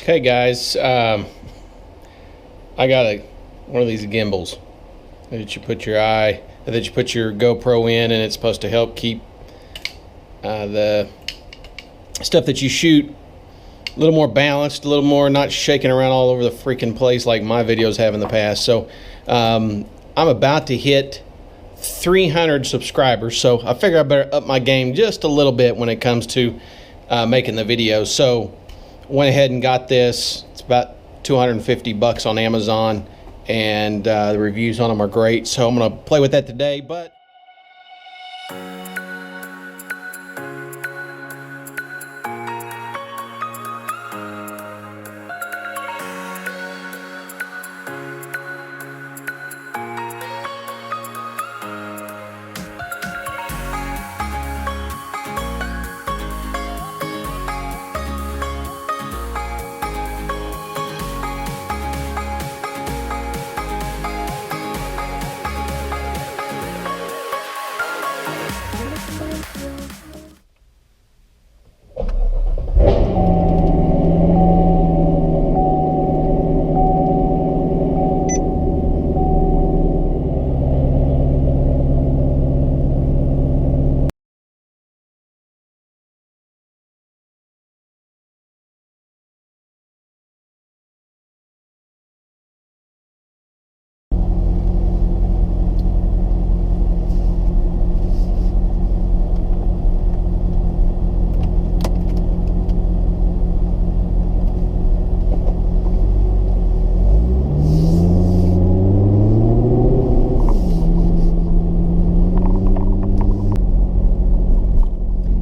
Okay guys, I got one of these gimbals that you put your GoPro in, and it's supposed to help keep the stuff that you shoot a little more balanced, a little more not shaking around all over the freaking place like my videos have in the past. So I'm about to hit 300 subscribers, so I figure I better up my game just a little bit when it comes to making the videos. So went ahead and got this. It's about 250 bucks on Amazon, and the reviews on them are great, so I'm gonna play with that today. But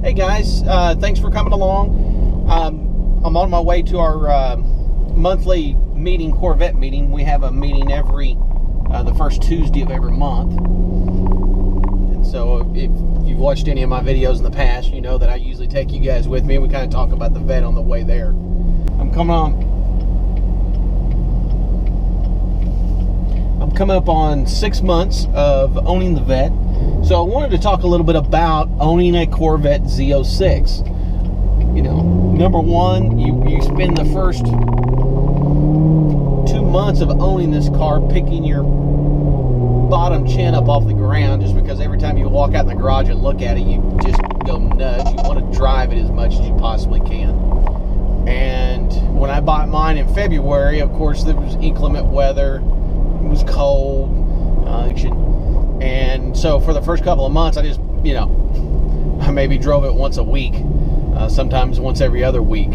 hey guys, thanks for coming along. I'm on my way to our monthly meeting, Corvette meeting. We have a meeting every the first Tuesday of every month. And so if you've watched any of my videos in the past, you know that I usually take you guys with me, and we kind of talk about the vet on the way there. I'm coming up on 6 months of owning the vet. So I wanted to talk a little bit about owning a Corvette Z06. You know, number one, you spend the first 2 months of owning this car picking your bottom chin up off the ground, just because every time you walk out in the garage and look at it, you just go nuts. You want to drive it as much as you possibly can. And when I bought mine in February, of course, there was inclement weather. It was cold. And so for the first couple of months, I just, I maybe drove it once a week, sometimes once every other week.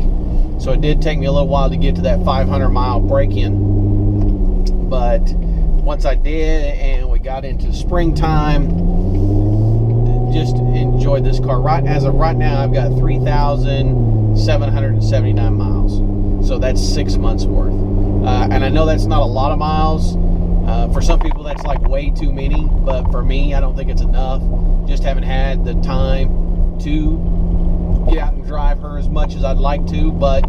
So it did take me a little while to get to that 500-mile break-in. But once I did, and we got into springtime, just enjoyed this car. As of right now, I've got 3,779 miles. So that's 6 months worth. And I know that's not a lot of miles. For some people, that's like way too many, but for me, I don't think it's enough. Just haven't had the time to get out and drive her as much as I'd like to, but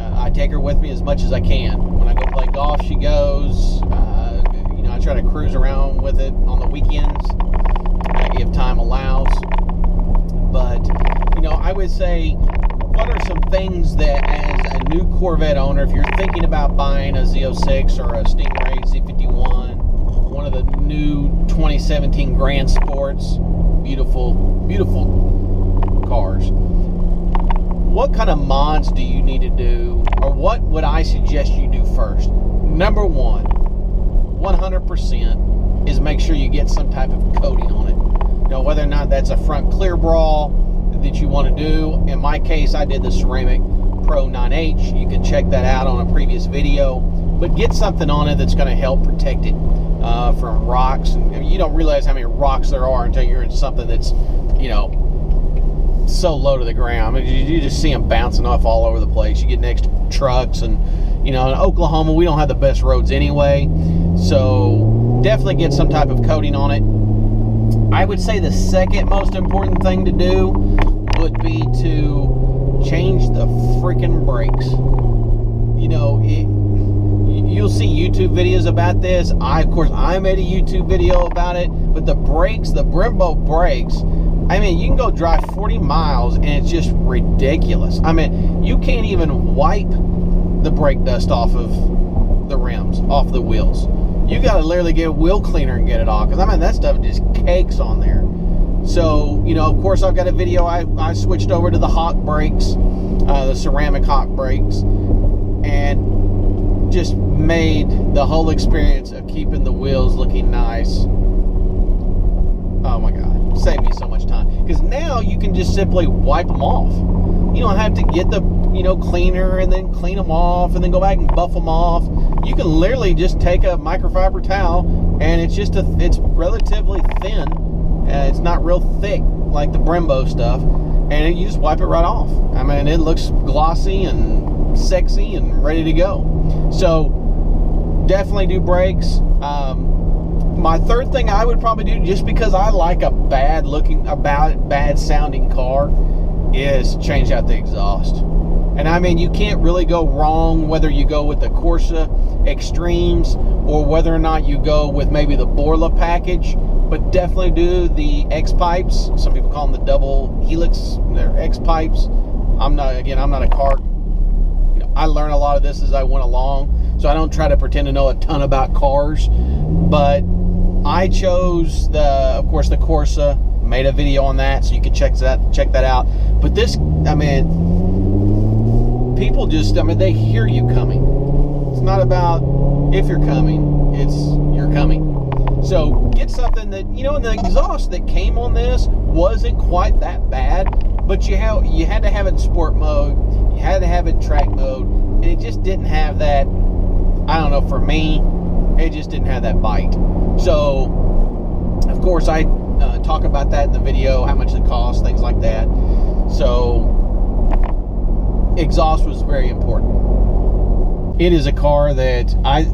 I take her with me as much as I can. When I go play golf, she goes. I try to cruise around with it on the weekends if time allows. But, I would say, what are some things that, as a new Corvette owner, if you're thinking about buying a Z06 or a Stingray Z51, one of the new 2017 Grand Sports, beautiful, beautiful cars, what kind of mods do you need to do, or what would I suggest you do first? Number one, 100%, is make sure you get some type of coating on it. Whether or not that's a front clear brawl that you want to do. In my case, I did the Ceramic Pro 9H. You can check that out on a previous video. But get something on it that's going to help protect it from rocks. And you don't realize how many rocks there are until you're in something that's, so low to the ground. I mean, you just see them bouncing off all over the place. You get next to trucks, and in Oklahoma, we don't have the best roads anyway. So definitely get some type of coating on it. I would say the second most important thing to do would be to change the freaking brakes. You'll see YouTube videos about this. I made a YouTube video about it, but the brakes, the Brembo brakes, I mean, you can go drive 40 miles and it's just ridiculous. I mean, you can't even wipe the brake dust off of the rims, off the wheels. You got to literally get a wheel cleaner and get it off, because I mean that stuff just cakes on there. So, you know, of course I've got a video. I switched over to the hot brakes, the ceramic hot brakes, and just made the whole experience of keeping the wheels looking nice. Oh my God, saved me so much time, because now you can just simply wipe them off. You don't have to get the, you know, cleaner and then clean them off and then go back and buff them off. You can literally just take a microfiber towel, and it's just it's relatively thin. It's not real thick like the Brembo stuff, and you just wipe it right off. I mean, it looks glossy and sexy and ready to go. So definitely do brakes. My third thing I would probably do, just because I like a bad sounding car, is change out the exhaust. And I mean, you can't really go wrong whether you go with the Corsa Extremes or whether or not you go with maybe the Borla package, but definitely do the X pipes. Some people call them the double helix. They're X pipes. I'm not a car. You know, I learn a lot of this as I went along, so I don't try to pretend to know a ton about cars. But I chose of course, the Corsa. Made a video on that, so you can check that out. But this, I mean, people just, I mean, they hear you coming. It's not about if you're coming, it's you're coming. So get something that, you know, and the exhaust that came on this wasn't quite that bad, but you had to have it in sport mode, you had to have it in track mode, and it just didn't have that, I don't know, for me, it just didn't have that bite. So, of course, I talk about that in the video, how much it costs, things like that. So exhaust was very important. It is a car that I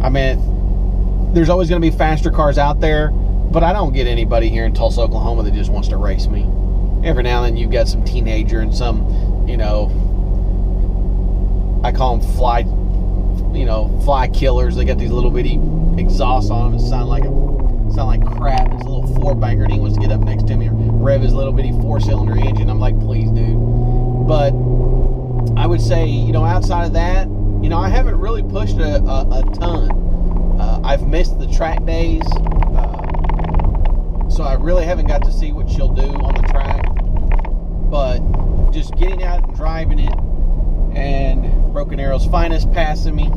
mean, there's always going to be faster cars out there, but I don't get anybody here in Tulsa, Oklahoma that just wants to race me. Every now and then you've got some teenager and some, you know, I call them fly killers. They got these little bitty exhausts on them that sound like crap. It's a little four banger, and he wants to get up next to me or rev his little bitty 4-cylinder engine. I'm like, please, dude. But I would say, you know, outside of that, you know, I haven't really pushed a ton. I've missed the track days, so I really haven't got to see what she'll do on the track. But just getting out and driving it, and Broken Arrow's Finest passing me.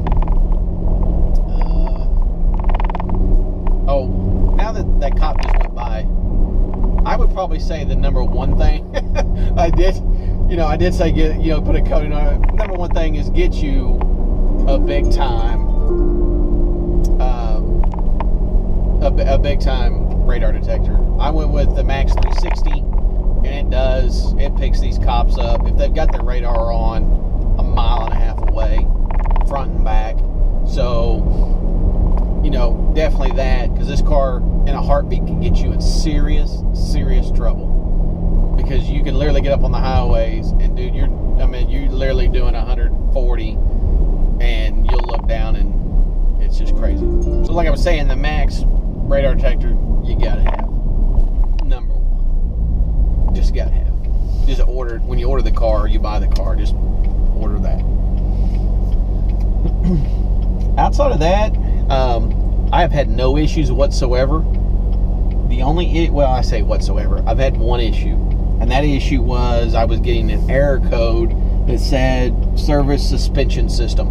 Now that cop just went by, I would probably say the number one thing I did say put a coating on it. Number one thing is get you a big time radar detector. I went with the Max 360, and it picks these cops up if they've got their radar on a mile and a half away, front and back. So, you know, definitely that, because this car in a heartbeat can get you in serious trouble, because you can literally get up on the highways and, dude, you're literally doing 140 and you'll look down and it's just crazy. So like I was saying, the Max radar detector, you gotta have. Number one, just gotta have. Just order, when you order the car, you buy the car, just order that. Outside of that, I have had no issues whatsoever. I say whatsoever. I've had one issue, and that issue was I was getting an error code that said service suspension system,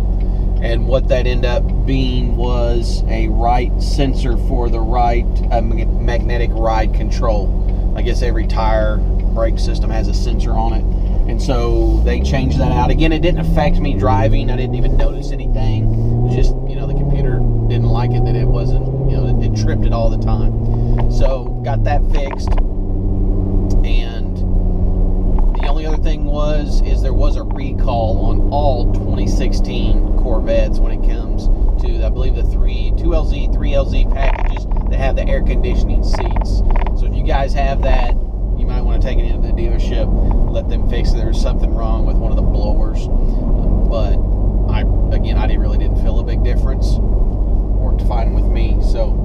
and what that ended up being was a right sensor for the right magnetic ride control. I guess every tire brake system has a sensor on it, and so they changed that out. Again, it didn't affect me driving. I didn't even notice anything. It was just, you know, the computer didn't like it that it wasn't, you know, it tripped it all the time. So got that fixed, and the only other thing is there was a recall on all 2016 Corvettes when it comes to, I believe, the 2LZ, 3LZ packages that have the air conditioning seats. So if you guys have that, you might want to take it into the dealership, let them fix it. There was something wrong with one of the blowers, but I really didn't feel a big difference. Worked fine with me. So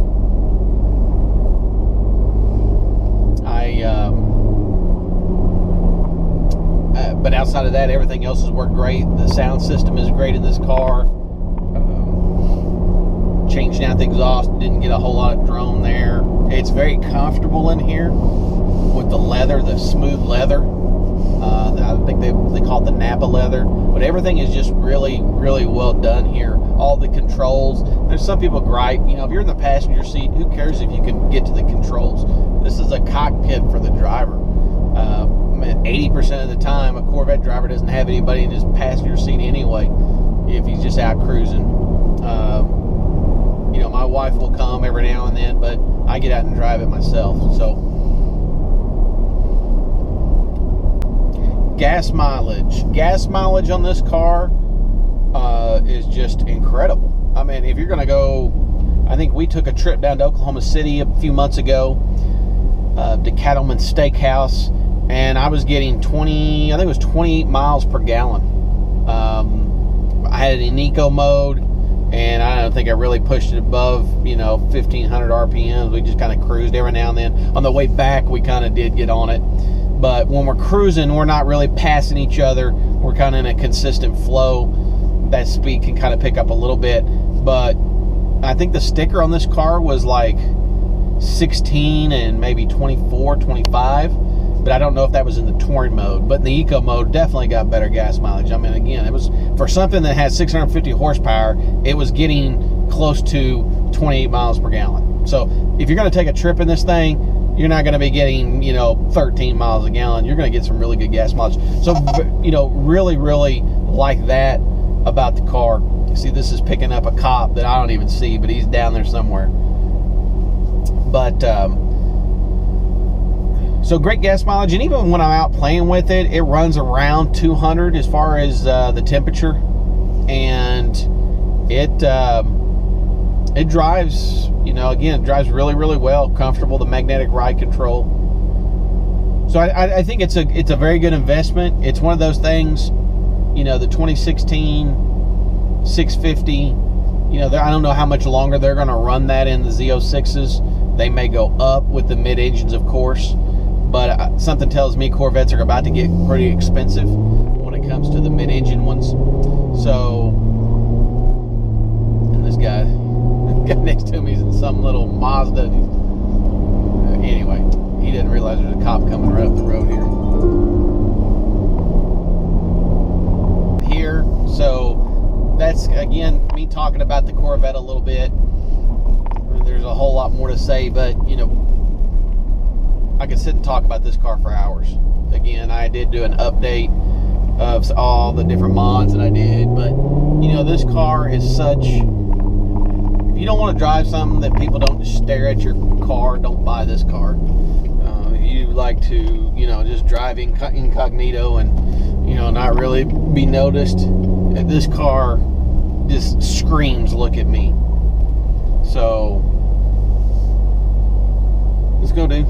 but outside of that, everything else else has worked great. The sound system is great in this car. Changing out the exhaust, didn't get a whole lot of drone there. It's very comfortable in here with the leather, the smooth leather. I think they call it the Napa leather, but everything is just really well done here. All the controls. There's some people gripe, you know, if you're in the passenger seat, who cares if you can get to the controls? This is a cockpit for the driver. 80% of the time, a Corvette driver doesn't have anybody in his passenger seat anyway, if he's just out cruising. You know, my wife will come every now and then, but I get out and drive it myself. So, gas mileage on this car is just incredible. I mean, if you're going to go, I think we took a trip down to Oklahoma City a few months ago to Cattleman Steakhouse, and I was getting 28 miles per gallon. I had it in eco mode, and I don't think I really pushed it above, you know, 1,500 RPMs. We just kind of cruised every now and then. On the way back, we kind of did get on it. But when we're cruising, we're not really passing each other. We're kind of in a consistent flow. That speed can kind of pick up a little bit. But I think the sticker on this car was like 16 and maybe 24, 25. But I don't know if that was in the touring mode. But in the eco mode, definitely got better gas mileage. I mean, again, it was for something that had 650 horsepower, it was getting close to 28 miles per gallon. So if you're going to take a trip in this thing, you're not going to be getting, you know, 13 miles a gallon. You're going to get some really good gas mileage. So, you know, really like that about the car. You see, this is picking up a cop that I don't even see, but he's down there somewhere. But, so great gas mileage, and even when I'm out playing with it, it runs around 200 as far as the temperature, and it drives, you know, again, it drives really well, comfortable, the magnetic ride control. So I think it's a very good investment. It's one of those things, you know, the 2016 650, you know, I don't know how much longer they're going to run that in the Z06s. They may go up with the mid-engines, of course. But something tells me Corvettes are about to get pretty expensive when it comes to the mid-engine ones. So, and this guy next to me is in some little Mazda. Anyway, he didn't realize there's a cop coming right up the road here. So, that's, again, me talking about the Corvette a little bit. There's a whole lot more to say, but, you know, I could sit and talk about this car for hours. Again, I did do an update of all the different mods that I did, but you know, this car is such, if you don't want to drive something that people don't just stare at your car, don't buy this car. You like to, you know, just drive incognito and, you know, not really be noticed. This car just screams, look at me. So let's go, dude.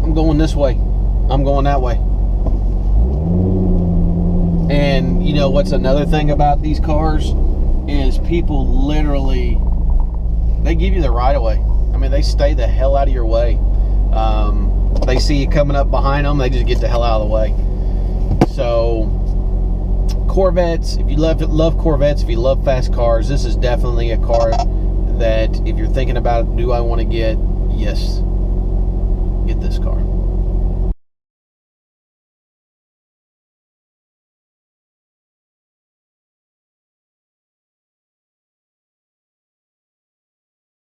I'm going this way. I'm going that way. And you know what's another thing about these cars is people literally, they give you the right of way. I mean, they stay the hell out of your way. They see you coming up behind them, they just get the hell out of the way. So Corvettes, if you love Corvettes, if you love fast cars, this is definitely a car that if you're thinking about, do I want to get? Yes. Get this car.